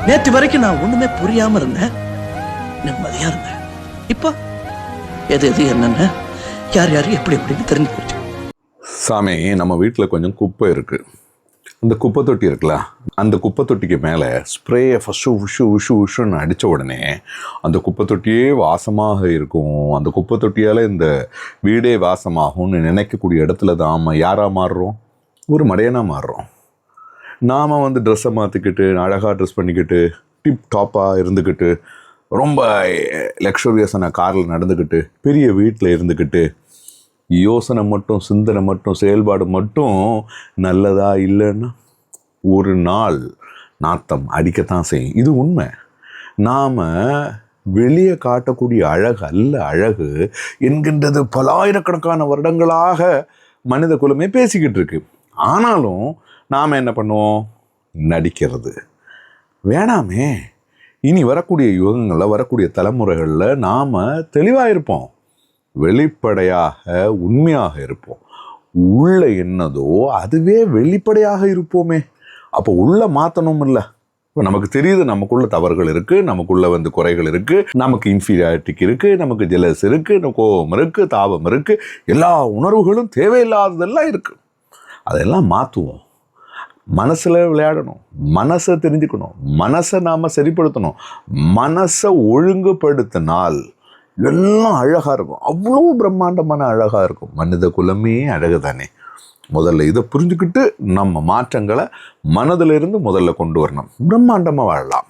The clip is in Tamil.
நேற்று வரைக்கும் நான் ஒண்ணுமே புரியாம இருந்தேன், நிம்மதியா இருந்தேன். இப்போ எது எது என்னன்னு யார் யார் எப்படி எப்படின்னு தெரிஞ்சு போச்சு. சாமி, நம்ம வீட்டில் கொஞ்சம் குப்பை இருக்குது. அந்த குப்பை தொட்டி இருக்குல்ல, அந்த குப்பை தொட்டிக்கு மேலே ஸ்ப்ரேயை ஃபஸ்ட்டு உஷுன்னு அடித்த உடனே அந்த குப்பை தொட்டியே வாசமாக இருக்கும். அந்த குப்பை தொட்டியால் இந்த வீடே வாசமாகும்னு நினைக்கக்கூடிய இடத்துல தான் யாராக மாறுறோம்? ஒரு மடையனாக மாறுறோம். நாம் ட்ரெஸ்ஸை மாற்றிக்கிட்டு அழகாக ட்ரெஸ் பண்ணிக்கிட்டு டிப் டாப்பாக இருந்துக்கிட்டு ரொம்ப லக்ஸூரியஸான காரில் நடந்துக்கிட்டு பெரிய வீட்டில் இருந்துக்கிட்டு யோசனை மட்டும், சிந்தனை மட்டும், செயல்பாடு மட்டும் நல்லதா இல்லைன்னா ஒரு நாள் நாத்தம் அடிக்கத்தான் செய்யும். இது உண்மை. நாம் வெளியே காட்டக்கூடிய அழகு அல்ல அழகு என்கின்றது பலாயிரக்கணக்கான வருடங்களாக மனித குலமே பேசிக்கிட்டு இருக்கு. ஆனாலும் நாம் என்ன பண்ணுவோம்? நடிக்கிறது. வேணாமே, இனி வரக்கூடிய யுகங்களில் வரக்கூடிய தலைமுறைகளில் நாம் தெளிவாக இருப்போம், வெளிப்படையாக உண்மையாக இருப்போம். உள்ள என்னதோ அதுவே வெளிப்படையாக இருப்போமே. அப்போ உள்ள மாற்றணும் இல்லை? இப்போ நமக்கு தெரியுது நமக்குள்ள தவறுகள் இருக்குது, நமக்குள்ள குறைகள் இருக்குது, நமக்கு இன்ஃபீரியாரிட்டிக்கு இருக்குது, நமக்கு ஜெலஸ் இருக்குது, கோபம் இருக்குது, தாபம் இருக்குது, எல்லா உணர்வுகளும் தேவையில்லாததெல்லாம் இருக்குது. அதெல்லாம் மாற்றுவோம். மனசில் விளையாடணும், மனசை தெரிஞ்சுக்கணும், மனசை நாம் சரிப்படுத்தணும். மனசை ஒழுங்குபடுத்தினால் எல்லாம் அழகாக இருக்கும். அவ்வளோ பிரம்மாண்டமான அழகாக இருக்கும். மனித குலமே அழகு தானே. முதல்ல இதை புரிஞ்சுக்கிட்டு நம்ம மாற்றங்களை மனதிலிருந்து முதல்ல கொண்டு வரணும். பிரம்மாண்டமாக வாழலாம்.